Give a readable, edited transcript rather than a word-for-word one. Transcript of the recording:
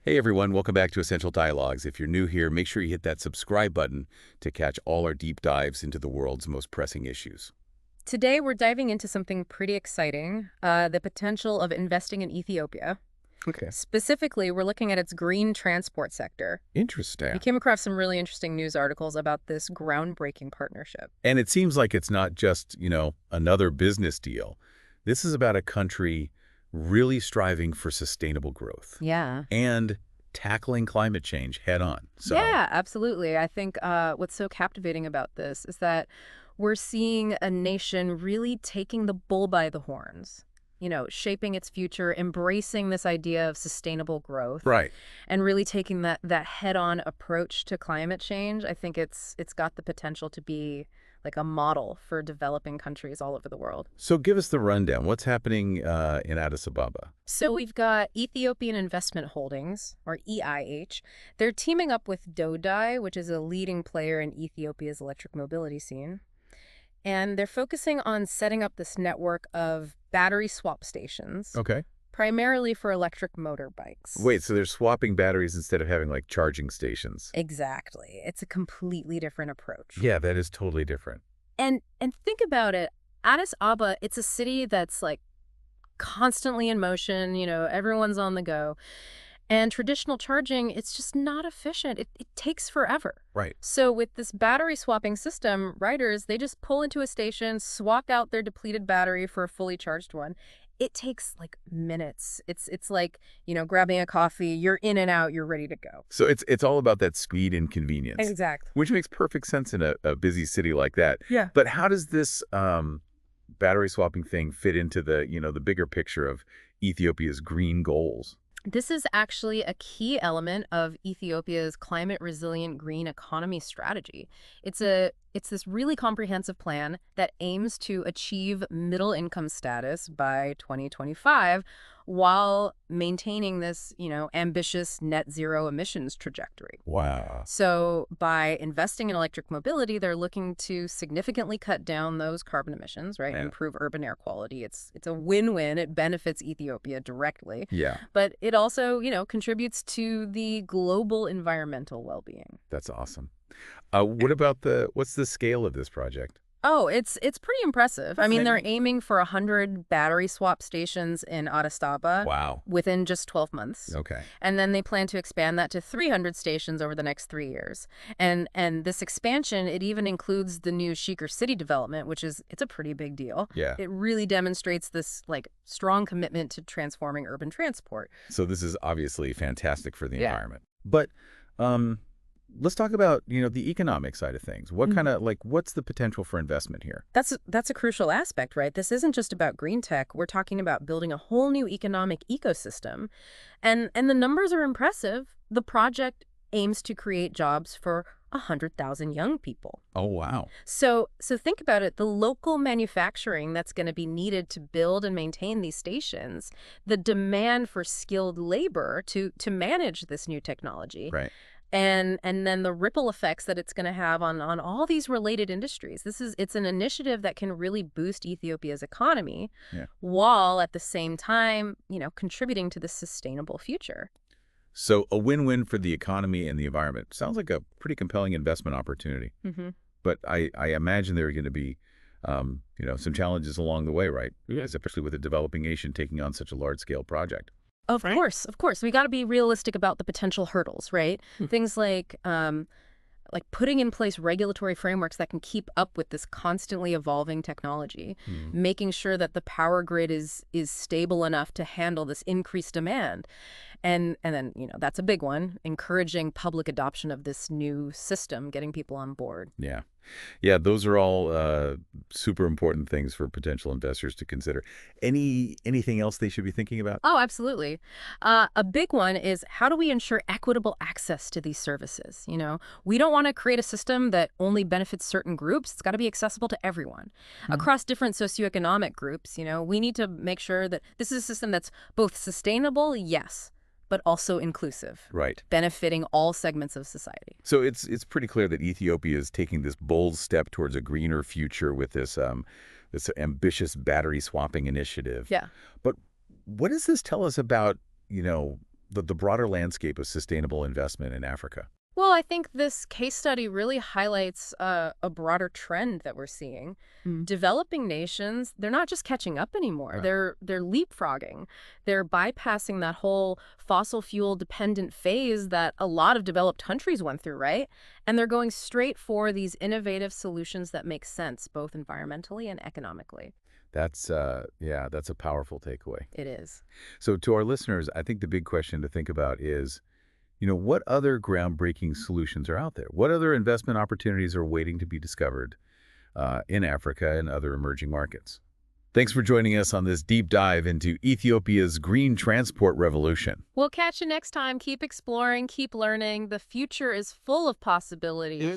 Hey everyone, welcome back to Essential Dialogues. If you're new here, make sure you hit that subscribe button to catch all our deep dives into the world's most pressing issues. Today, we're diving into something pretty exciting, the potential of investing in Ethiopia. Okay. Specifically, we're looking at its green transport sector. We Interesting. came across some really interesting news articles about this groundbreaking partnership. And it seems like it's not just, another business deal. This is about a country really striving for sustainable growth Yeah. and tackling climate change head on. Yeah, absolutely. I think what's so captivating about this is that we're seeing a nation really taking the bull by the horns, shaping its future, embracing this idea of sustainable growth, Right. and really taking that head-on approach to climate change. I think it's got the potential to be like a model for developing countries all over the world. So give us the rundown. What's happening in Addis Ababa? So we've got Ethiopian Investment Holdings, or EIH. They're teaming up with Dodai, which is a leading player in Ethiopia's electric mobility scene. And they're focusing on setting up this network of battery swap stations, Okay. primarily for electric motorbikes. Wait, so they're swapping batteries instead of having like charging stations? Exactly. It's a completely different approach. Yeah, that is totally different. And think about it. Addis Ababa, it's a city that's like constantly in motion, everyone's on the go. And traditional charging, it's just not efficient. It takes forever. Right. So with this battery swapping system, riders, they just pull into a station, swap out their depleted battery for a fully charged one. It takes like minutes. It's like, grabbing a coffee, you're in and out, you're ready to go. So it's all about that speed and convenience, Exactly. which makes perfect sense in a busy city like that. Yeah. But how does this battery swapping thing fit into the bigger picture of Ethiopia's green goals? This is actually a key element of Ethiopia's climate resilient green economy strategy. It's this really comprehensive plan that aims to achieve middle income status by 2025 while maintaining this, ambitious net zero emissions trajectory. Wow. So by investing in electric mobility, they're looking to significantly cut down those carbon emissions, right? Yeah. Improve urban air quality. It's a win-win. It benefits Ethiopia directly. Yeah, But it also, contributes to the global environmental well-being. that's awesome. What's the scale of this project? Oh, it's pretty impressive. I mean, Okay. they're aiming for 100 battery swap stations in Addis Ababa Wow. within just 12 months. Okay. And then they plan to expand that to 300 stations over the next 3 years. And this expansion, it even includes the new Sheikher City development, it's a pretty big deal. Yeah. It really demonstrates this strong commitment to transforming urban transport. So this is obviously fantastic for the Yeah. environment. But let's talk about, the economic side of things. What kind of what's the potential for investment here? That's a crucial aspect, right? This isn't just about green tech. We're talking about building a whole new economic ecosystem. And the numbers are impressive. The project aims to create jobs for 100,000 young people. Oh, wow. So think about it. The local manufacturing that's going to be needed to build and maintain these stations, the demand for skilled labor to manage this new technology. Right. And then the ripple effects that it's going to have on all these related industries. It's an initiative that can really boost Ethiopia's economy, Yeah. while at the same time, contributing to the sustainable future. So a win-win for the economy and the environment. Sounds like a pretty compelling investment opportunity. Mm-hmm. But I imagine there are going to be, some challenges along the way, right? Yes. Especially with a developing nation taking on such a large-scale project. Of course. We got to be realistic about the potential hurdles, right? Things like putting in place regulatory frameworks that can keep up with this constantly evolving technology, making sure that the power grid is stable enough to handle this increased demand. And then, that's a big one, encouraging public adoption of this new system, getting people on board. Yeah. Yeah, those are all super important things for potential investors to consider. Anything else they should be thinking about? Oh, absolutely. A big one is, how do we ensure equitable access to these services? We don't want to create a system that only benefits certain groups. It's got to be accessible to everyone. Across different socioeconomic groups, we need to make sure that this is a system that's both sustainable, yes, but also inclusive, Right. benefiting all segments of society. So it's pretty clear that Ethiopia is taking this bold step towards a greener future with this ambitious battery swapping initiative. Yeah. But what does this tell us about, the broader landscape of sustainable investment in Africa? Well, I think this case study really highlights a broader trend that we're seeing. Developing nations, they're not just catching up anymore. Right. They're leapfrogging. They're bypassing that whole fossil fuel dependent phase that a lot of developed countries went through, right? And they're going straight for these innovative solutions that make sense both environmentally and economically. Yeah, that's a powerful takeaway. It is. So to our listeners, I think the big question to think about is, what other groundbreaking solutions are out there? What other investment opportunities are waiting to be discovered in Africa and other emerging markets? Thanks for joining us on this deep dive into Ethiopia's green transport revolution. We'll catch you next time. Keep exploring, keep learning. The future is full of possibilities.